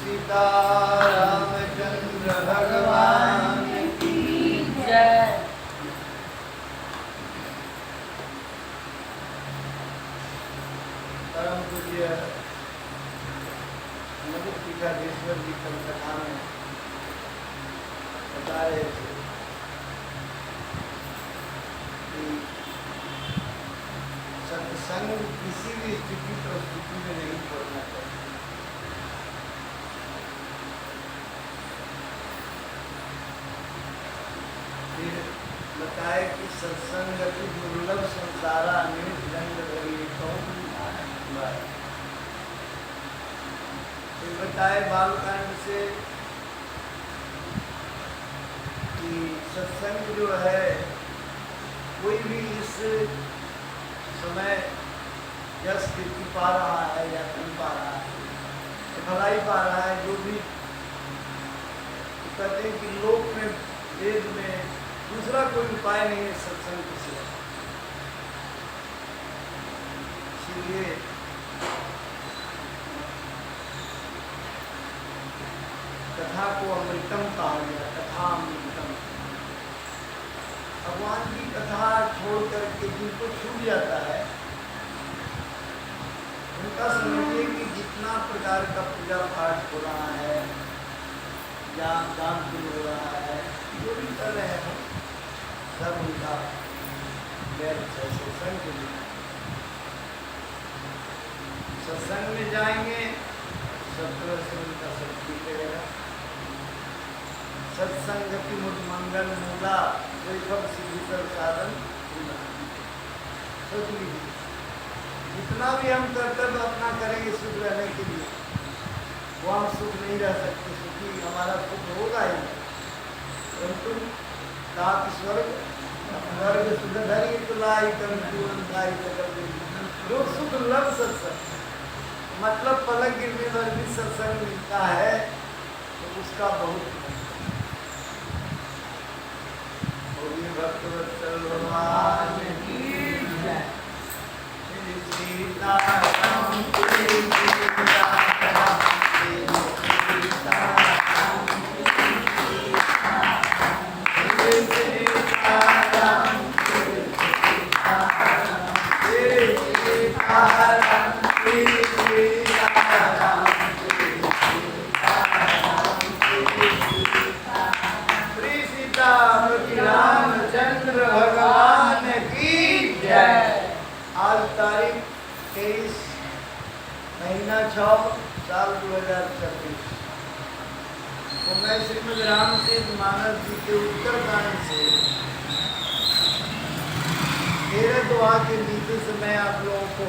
सीता रामचंद्र भगवान की जय। परम पूज्य टीकाधीश्वर जी कलकत्ता में बता रहे थे कि सत्संग किसी भी स्थिति परिस्थिति में नहीं छोड़ना चाहिए। फिर बताए कि सत्संग अति दुर्लभ संसारा अनेक दंड रही फिर बताए बालकांड से कि सत्संग जो है कोई भी इस समय या स्थिति पा रहा है या नहीं पा रहा है, भलाई पा रहा है, जो भी कहते हैं कि लोक में वेद में दूसरा कोई उपाय नहीं है सत्संग के सिवा। इसलिए कथा को अमृतम कहा गया, कथा अमृतम। भगवान की कथा छोड़ करके जिनको छूट जाता है उनका समझिए कि जितना प्रकार का पूजा पाठ हो रहा है, ज्ञान दान हो रहा है, जो भी कर रहे हैं सब उनका व्यर्थ है। सत्संग के लिए सत्संग में जाएंगे सब तरह से उनका सब ठीक रहेगा। सत्संगति मुझ मंगल मूला वैभव सिद्धि कर साधन सोच लीजिए, जितना भी हम कर्तव्य अपना करेंगे सुख रहने के लिए, वो हम सुख नहीं रह सकते, सुखी हमारा सुख होगा ही नहीं। परंतु ताप स्वर्ग स्वर्ग सुखधरी तुलाई जो सुख लग सत्संग, मतलब पलक गिरने पर भी सत्संग मिलता है तो उसका बहुत भक्तवत्सल भगवान की जय। श्री सीताराम श्री सीताराम श्री सीताराम श्री सीताराम श्री सीताराम श्री सीताराम रामचंद्र भगवान की जय। आज तारीख 23 महीना 6 साल 2026 तो मैं श्रीमद रामचरित मानस जी के उत्तरकांड से 13 दुआ के नीचे से मैं आप लोगों को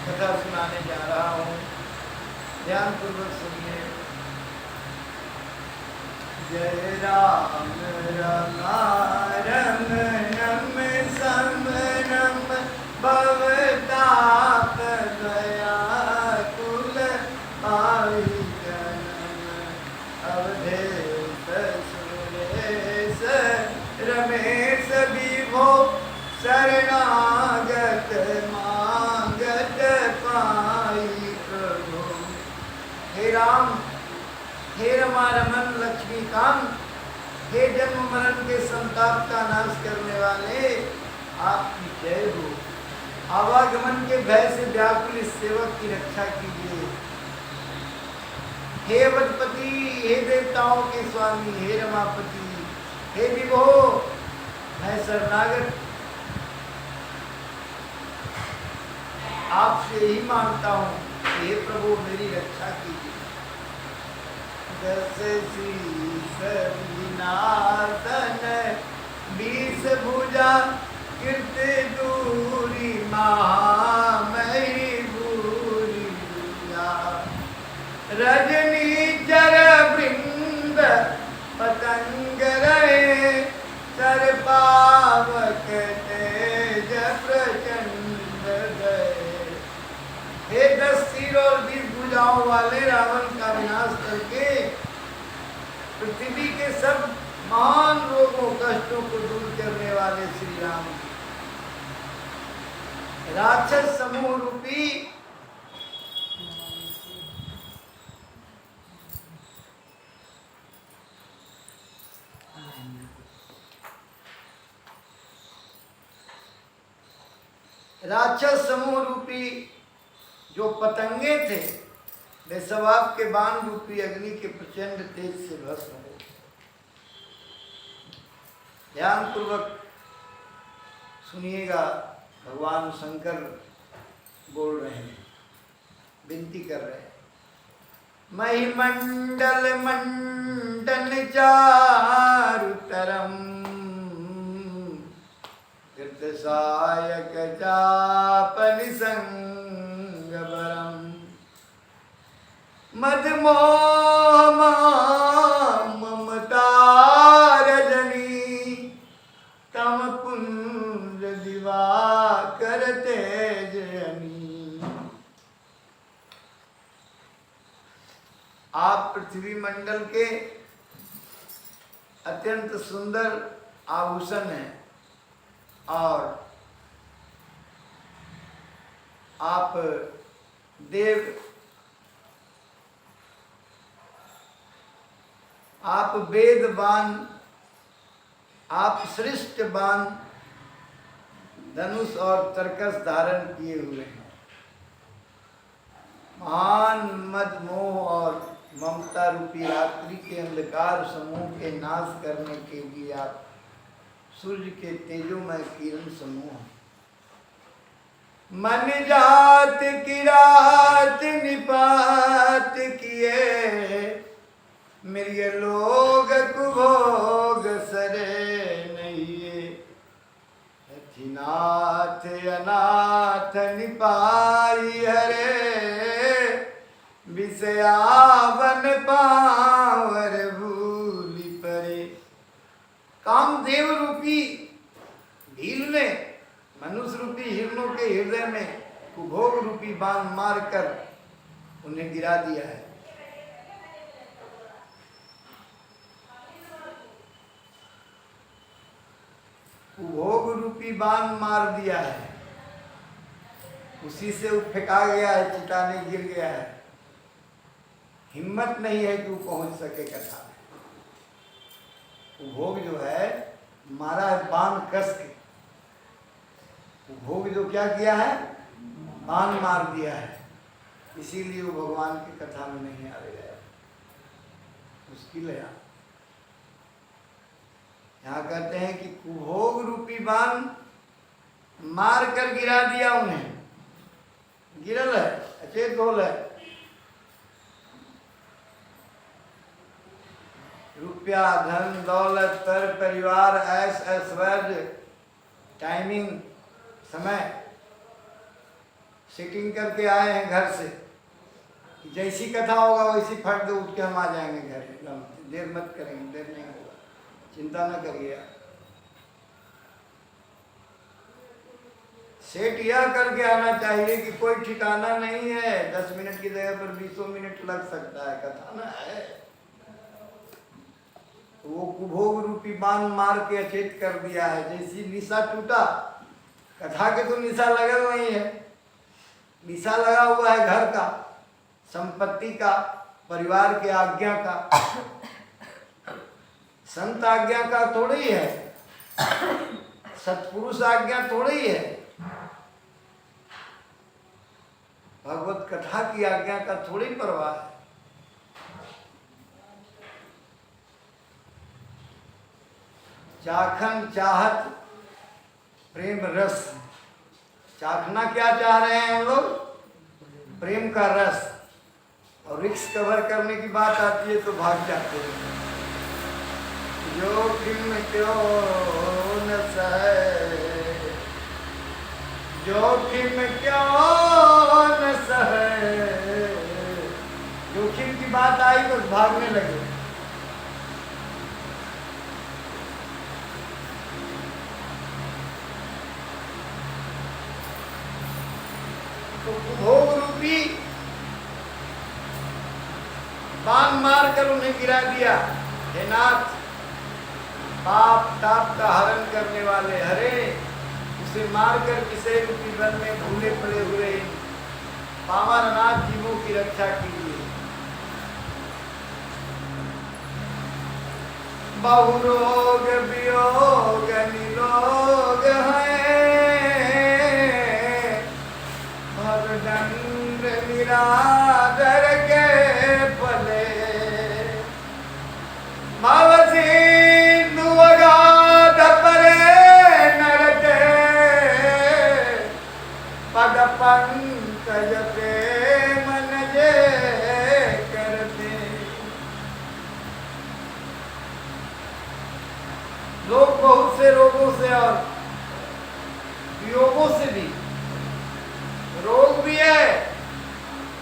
कथा सुनाने जा रहा हूँ। ध्यान पूर्वक सुनिए। जय राम रम नम समरम भवताप दया कुल आई जन्म अवधेश सुरेश रमेश विभो शरणागत मांगत पाई प्रभु। हे राम, हे रमारमन लक्ष्मीकांत, हे जन्म मरण के संताप का नाश करने वाले, आपकी जय हो। आवागमन के भय से व्याकुल इस सेवक की रक्षा कीजिए। हे वनपति, हे देवताओं के स्वामी, हे रमापति, हे विभो, मैं शरणागत आपसे ही मांगता हूँ, हे प्रभु मेरी रक्षा कीजिए। दस शीस विनाशन 20 भुजा कीर्त दूरी महामयी भूरी रजनी चर वृंद पतंग रहे सर पावक तेज प्रचंड गए। हे 10 सिर और 20 भुजाओं वाले रावण का विनाश करके पृथ्वी के सब महान रोगों कष्टों को दूर करने वाले श्री राम राक्षस समूह रूपी राक्षस समूह रूपी जो पतंगे थे वे सब आपके बाण रूपी अग्नि के प्रचंड तेज से भस्म हो। ध्यान पूर्वक सुनिएगा, भगवान शंकर बोल रहे हैं, विनती कर रहे हैं। महिमंडल मंडन चारुतरम कृतसायक चापनि संगबरम मदमोह ममता रजनी तम पुंज दिवाकर तेजयनी। आप पृथ्वी मंडल के अत्यंत सुंदर आभूषण हैं और आप देव, आप वेदवान, आप श्रेष्ठ बाण, धनुष और तरकस धारण किए हुए हैं। महान मद मोह और ममता रूपी रात्रि के अंधकार समूह के नाश करने के लिए आप सूर्य के तेजोमय किरण समूह। मन जात की रात निपात किए मृग लोग कुभोग सरे नहीं। नाथ अनाथ निपाई हरे विषयावन पावर भूलि परे। कामदेव रूपी भील ने मनुष्य रूपी हिरणों के हृदय में कुभोग रूपी बाण मारकर उन्हें गिरा दिया है। कुभोग रूपी बाण मार दिया है, उसी से वो फेंका गया है, चिताने गिर गया है। हिम्मत नहीं है कि वो पहुंच सके कथा में। कुभोग जो है मारा है बाण कस के। कुभोग जो क्या किया है, बाण मार दिया है, इसीलिए वो भगवान की कथा में नहीं आ रहा है। मुश्किल है। यहाँ कहते हैं कि कुभोग रूपी बाण मार कर गिरा दिया उन्हें। गिरल है, अचेत होल है। रुपया, धन, दौलत, पर परिवार, ऐश ऐश्वर्य, टाइमिंग, समय, सेटिंग करके आए हैं घर से। जैसी कथा होगा वैसी फट दे उठ के हम आ जाएंगे घर। एकदम देर मत करेंगे, देर नहीं होगा, चिंता न करिए। सेट यह करके आना चाहिए कि कोई ठिकाना नहीं है, 10 मिनट की जगह पर 20 मिनट लग सकता है, कथा ना है। तो वो कुभोग रूपी बाण मार के अचेत कर दिया है। जैसी निशा टूटा, कथा के तो निशा लगा नहीं है, निशा लगा हुआ है घर का, संपत्ति का, परिवार के आज्ञा का। संत आज्ञा का थोड़ी है, सत्पुरुष आज्ञा थोड़ी है, भगवत कथा की आज्ञा का थोड़ी परवाह है। चाखन चाहत प्रेम रस। चाखना क्या चाह रहे हैं हम लोग? प्रेम का रस। और रिक्स कवर करने की बात आती है तो भाग जाते हैं। जोखिम क्यों न सहे, जोखिम क्यों न सहे। जोखिम की बात आई बस भागने लगे। तो कुभोग रूपी बाण मार कर उन्हें गिरा दिया। हे नाथ, पाप ताप का हरण करने वाले, हरे उसे मारकर विषय रूपी वन में भूले पड़े हुए पावन अनाथ जीवों की रक्षा कीजिए। बहुरोग वियोग निरोग है, निरादर के फले भवसिंधु अगाध परे नरते पद पंकज प्रेम नजे करते। लोग बहुत से रोगों से और वियोगों से भी, रोग भी है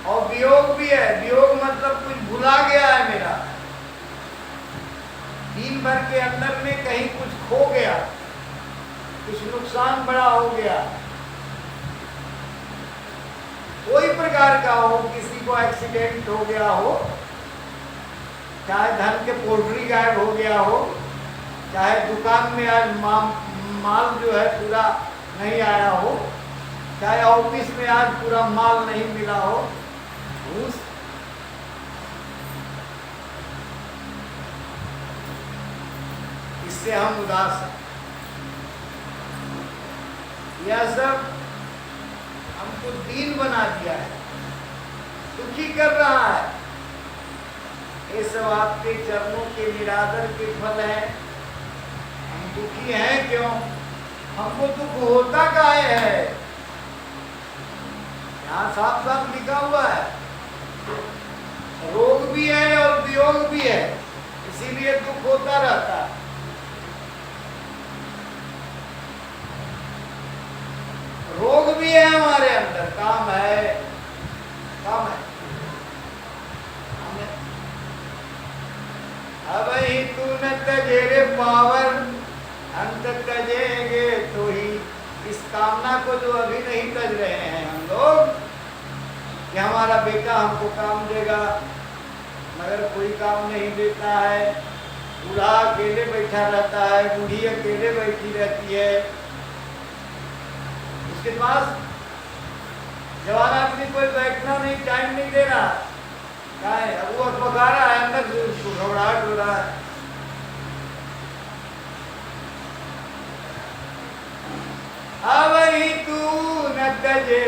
और वियोग भी है। वियोग मतलब कुछ भुला गया है मेरा, दिन भर के अंदर में कहीं कुछ खो गया, कुछ नुकसान बड़ा हो गया, कोई प्रकार का हो, किसी को एक्सीडेंट हो गया हो, चाहे धन के पोल्ट्री गायब हो गया हो, चाहे दुकान में आज माल जो है पूरा नहीं आया हो, चाहे ऑफिस में आज पूरा माल नहीं मिला हो, इससे हम उदास हैं। यह सब हमको दीन बना दिया है, दुखी कर रहा है। ये सब आपके चरणों के निरादर के फल है। हम दुखी हैं क्यों? हमको दुख होता काहे है? यहाँ साफ साफ लिखा हुआ है, रोग भी है और वियोग भी है, इसीलिए दुख होता रहता है। रोग भी है हमारे अंदर, काम है, काम है। अब ही तू न तजेरे पावर, अंत तजेंगे तो ही। इस कामना को जो अभी नहीं तज रहे हैं हम लोग कि हमारा बेटा हमको काम देगा, मगर कोई काम नहीं देता है। बूढ़ा अकेले बैठा रहता है, बूढ़ी अकेले बैठी रहती है, उसके पास जवान आदमी कोई बैठना नहीं, टाइम नहीं दे रहा, क्या है? अब वो पका रहा है, अंदर से उसको घबराहट हो रहा है। अब ही तू न तजे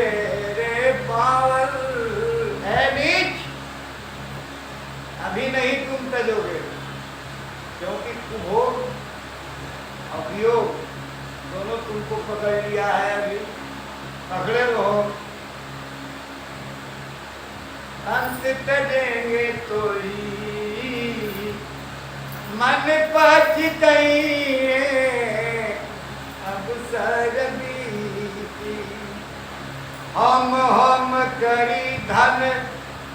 रे पावल, है नीच, अभी नहीं तुम तजोगे, क्योंकि कुभोग और वियोग दोनों तुमको पकड़ लिया है। अभी पकड़े रहो, अंत तजेंगे तो ही मन पछताइए अब सरबी। हम करी धन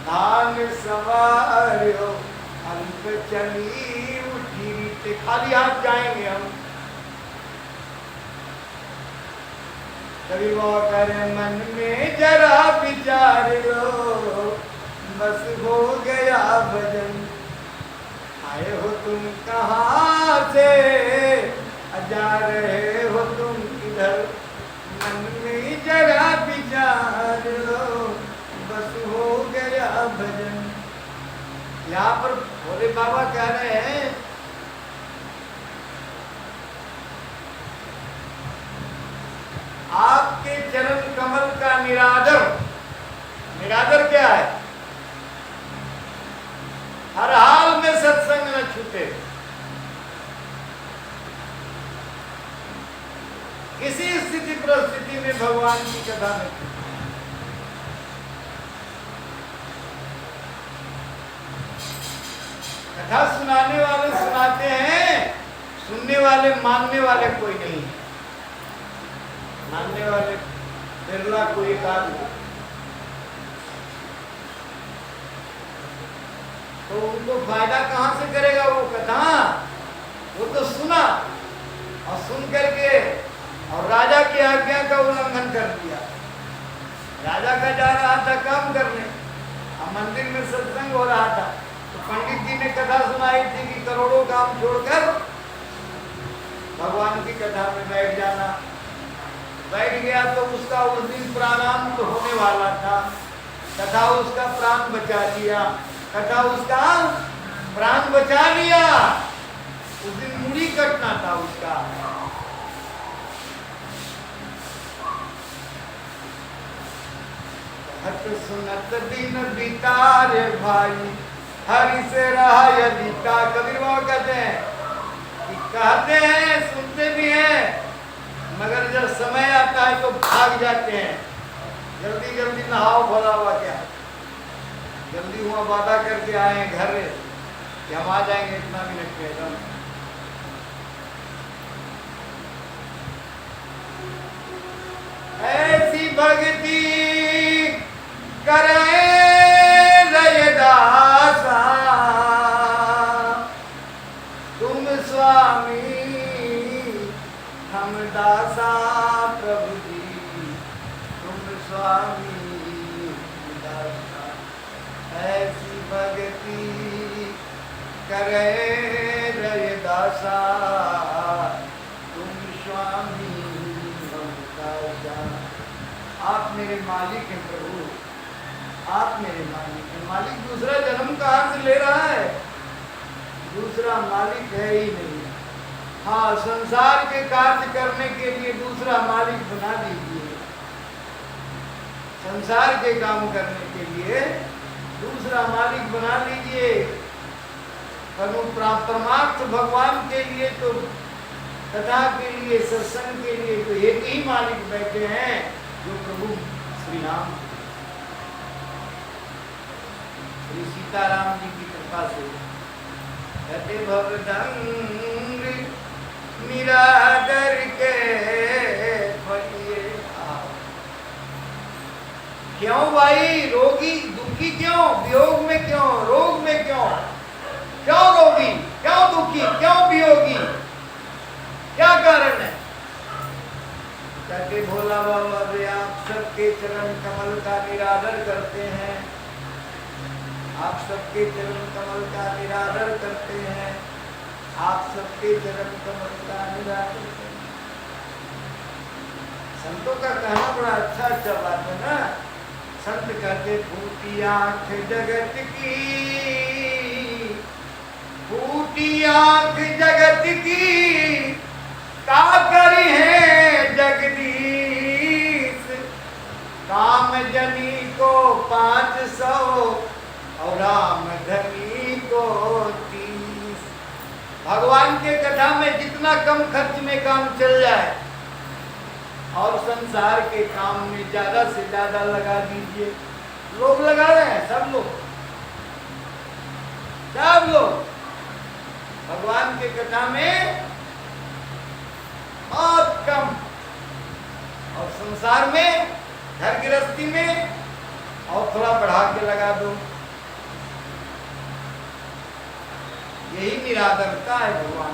धान सवारो, अंत चली उठी। खाली हाथ जाएंगे हम। कभी वो करे मन में जरा विचार लो, बस हो गया भजन। आए हो तुम कहाँ से, जा रहे हो तुम किधर, मन में जरा विचार लो, बस हो गया भजन। यहाँ पर भोले बाबा कह रहे हैं, आपके चरण कमल का निरादर, निरादर क्या है? हर हाल में सत्संग न छूटे। किसी स्थिति परिस्थिति में भगवान की कथा न छूटे। कथा सुनाने वाले सुनाते हैं, सुनने वाले मानने वाले कोई नहीं है। मानने वाले बिरला को एक आदमी, तो उनको फायदा कहाँ से करेगा वो कथा? वो तो सुना और सुन करके और राजा की आज्ञा का उल्लंघन कर दिया। राजा का जा रहा था काम करने और मंदिर में सत्संग हो रहा था, तो पंडित जी ने कथा सुनाई थी कि करोड़ों काम छोड़कर भगवान की कथा में बैठ जाना। बैठ गया तो उसका उस दिन प्राणांत होने वाला था। कथा उसका प्राण बचा लिया, कथा उसका प्राण बचा लिया। उस दिन मुड़ी कटना था उसका। हत सुनत दिन बितारे भाई, हरि से रहा यदीता। कबीर बाबा कहते हैं कि कहते हैं, सुनते भी हैं, मगर जब समय आता है तो भाग जाते हैं। जल्दी जल्दी नहाओ, भला हुआ क्या, जल्दी हुआ वादा करके आए घर कि हम आ जाएंगे इतना मिनट के एकदम। ऐसी भक्ति करे रैदासा, तुम स्वामी हम दासा। प्रभु जी तुम स्वामी दासा, ऐसी भक्ति करे रैदासा, तुम स्वामी हम दासा। आप मेरे मालिक हैं प्रभु, आप मेरे मालिक हैं। मालिक दूसरा जन्म कहाँ से ले रहा है, दूसरा मालिक है ही नहीं। हाँ, संसार के कार्य करने के लिए दूसरा मालिक बना दीजिए, संसार के काम करने के लिए दूसरा मालिक बना लीजिए। परमार्थ भगवान के लिए तो, कथा के लिए, सत्संग के लिए तो एक ही मालिक बैठे हैं, जो प्रभु श्री राम, श्री सीताराम जी की कृपा से। कहते भवदंग निरादर के फलिए। क्यों भाई रोगी दुखी क्यों, वियोग में क्यों, रोग में क्यों, क्यों रोगी, क्यों दुखी, क्यों वियोगी, क्या कारण है? कहते भोला बाबा वे आप सबके चरण कमल का निरादर करते हैं, आप सबके चरण कमल का निरादर करते हैं, आप सबके चरण कमल का निरादर करते हैं। संतों का कहना बड़ा अच्छा अच्छा बात है ना। संत कहते फूटी आंख जगत की, फूटी आंख जगत की, का करी है जगदीश। काम जनी को 500 और राम धनी को 30। भगवान के कथा में जितना कम खर्च में काम चल जाए और संसार के काम में ज्यादा से ज्यादा लगा दीजिए। लोग लगा रहे हैं, सब लोग, सब लोग भगवान के कथा में बहुत कम, और संसार में, घर गृहस्थी में और थोड़ा बढ़ा के लगा दो। यही निरादरता है भगवान,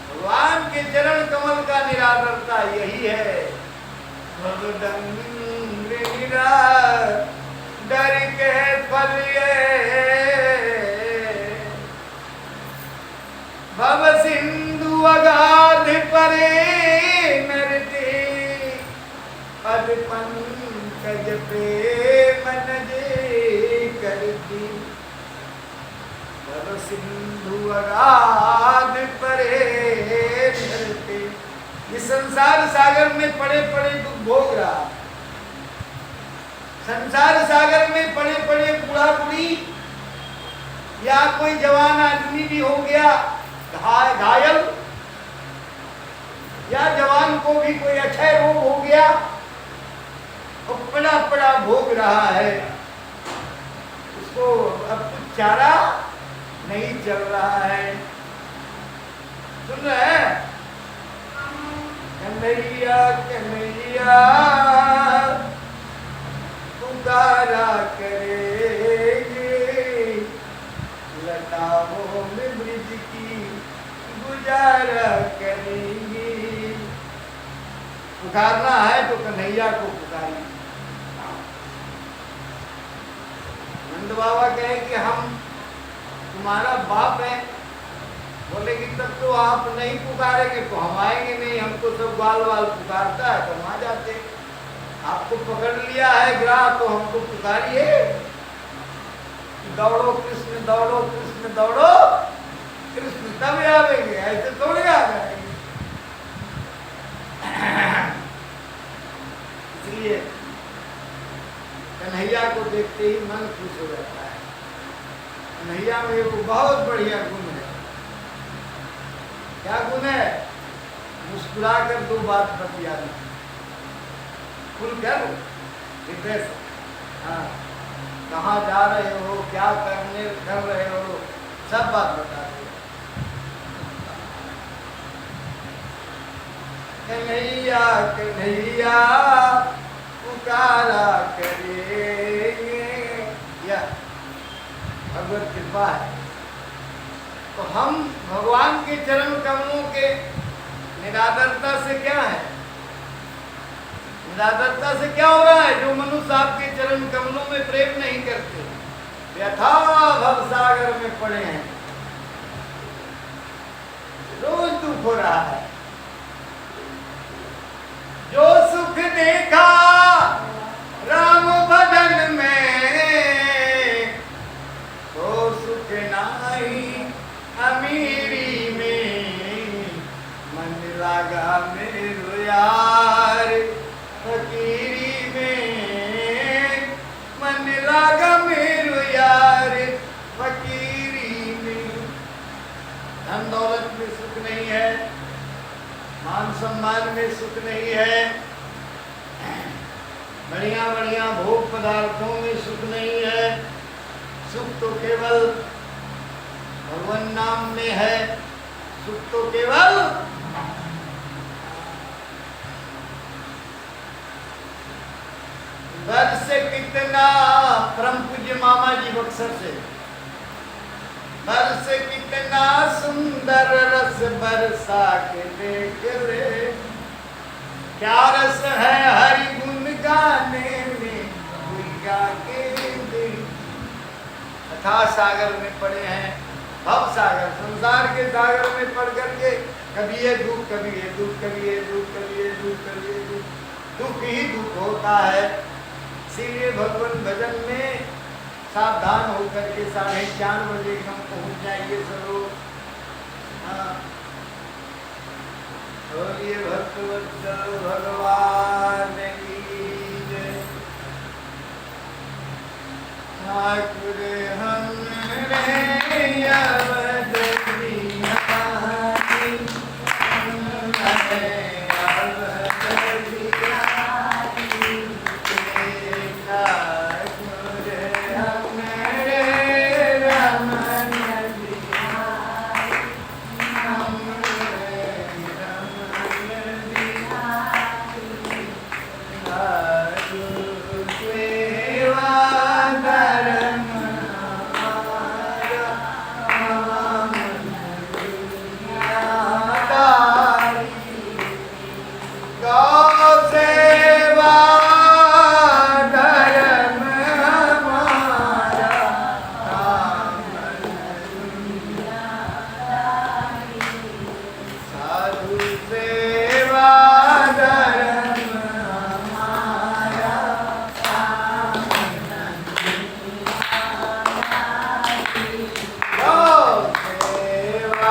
भगवान के चरण कमल का निरादरता यही है। डर के फलिए भव सिंधु अगाध परे नरते, पद पंकज प्रेम नजे करती। भव सिंधु अगाध परे नरते, ये संसार सागर में पड़े पड़े दुख भोग रहा, संसार सागर में पड़े पड़े बूढ़ा बुढ़ी या कोई जवान आदमी भी हो गया घायल, या जवान को भी कोई अक्षय रोग हो गया और पड़ा पड़ा भोग रहा है, उसको अब कुछ चारा नहीं चल रहा है। सुन रहे हैं? कन्हैया कन्हैया पुकारा करेंगे, लताओं में ब्रिज की गुजारा करेंगे। पुकारना है तो कन्हैया को पुकारिए। नंद बाबा कहे कि हम तुम्हारा बाप है, बोले कि तब तो आप नहीं पुकारेंगे तो हम आएंगे नहीं, हमको सब बाल बाल पुकारता है तो हम आ जाते। आपको पकड़ लिया है ग्राह तो हमको पुकारिए, दौड़ो कृष्ण दौड़ो कृष्ण दौड़ो कृष्ण तब आवेंगे, ऐसे थोड़े आ जाएंगे। इसलिए कन्हैया को देखते ही मन खुश हो जाता है। कन्हैया में वो बहुत बढ़िया गुण है। क्या गुण है? मुस्कुरा कर दो बात बतियाना, खुलकर हृदय से। हाँ, कहाँ जा रहे हो, क्या कर रहे हो, सब बात बता दो। कन्हैया कन्हैया पुकारा करेंगे, यह भगवत कृपा है। तो हम भगवान के चरण कमलों के निरादरता से क्या है? निरादरता से क्या हो रहा है? जो मनुष्य आपके चरण कमलों में प्रेम नहीं करते, व्यथा भवसागर में पड़े हैं, रोज दुख हो रहा है। जो सुख देखा राम बदन में, तो सुख नाही अमीरी में, मन लगा मेरो यार फकीरी में, मन लगा मेरो यार फकीरी में। धन दौलत में सुख नहीं है, मान सम्मान में सुख नहीं है, बढ़िया बढ़िया भोग पदार्थों में सुख नहीं है। सुख तो केवल भगवान नाम में है, सुख तो केवल घर से कितना, परम पूज्य मामा जी बक्सर से, बरस कितना सुंदर रस बरसा के देख रे, क्या रस है हरि गुण गाने में, गा के देख। अथाह सागर में पड़े हैं, भव सागर, संसार के सागर में पड़ करके कभी ये दुख, कभी ये दुख, कभी ये दुख, कभी ये दुख, कभी ये दुख, दुख ही दुख होता है। इसीलिए भगवान भजन में सावधान होकर के 4:30 बजे हम पहुंच जाएंगे सब लोग। हाँ, बोलिए भक्तवत्सल भगवान की जय। ठाकुर हमरे अवध बिहारी, हमरे अवध बिहारी, ठाकुर हमरे रमण बिहारी, हमरे रमण बिहारी, ठाकुर सेवा धर्म हमारा, हम दुनियादारी, गौ सेवा धर्म हमारा, हम दुनियादारी, साधु सेवा धर्म हमारा, हम दुनियादारी, गौ सेवा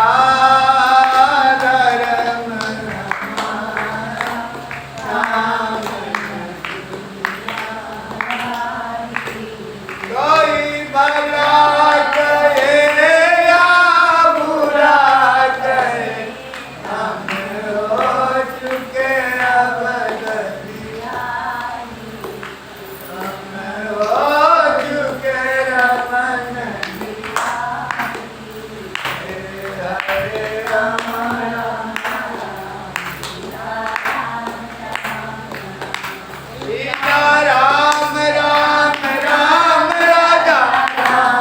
धर्म हमारा, हम दुनियादारी। कोई भला कहे या बुरा कहे, हम हो चुके अब बिहारी, हम हो चुके रमन बिहारी, हरे राम राम सीता राम राम राम राजा राम,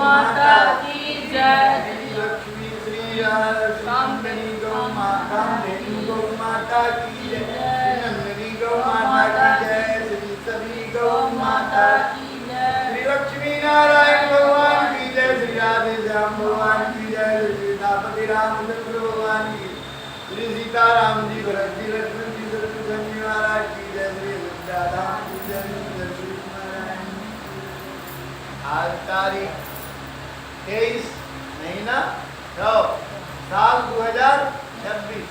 माता की जय। श्री लक्ष्मी श्री सुंदरी गौ माता देवी गौ माता की जय। श्री नंदनी गौ माता की जय। श्री सभी गौ माता की जय। श्री लक्ष्मी नारायण भगवान की जय। श्री राधे श्याम भगवान की जय। श्री सीतापति रामचंद्र भगवान की। श्री सीताराम जी भरत जी लक्ष्मण जी शत्रुघ्न महाराज की जय। श्री राधाम की जय। श्री नारायण आज तारीख 23 महीना 9 साल 2026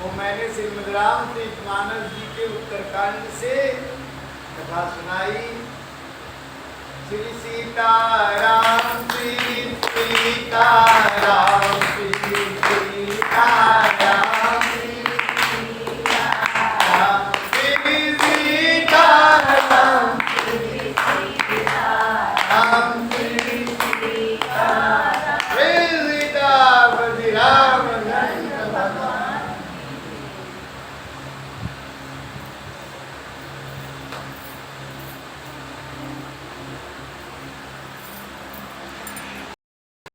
को मैंने श्रीमद् रामचरितमानस जी के उत्तरकांड से कथा सुनाई। श्री सीता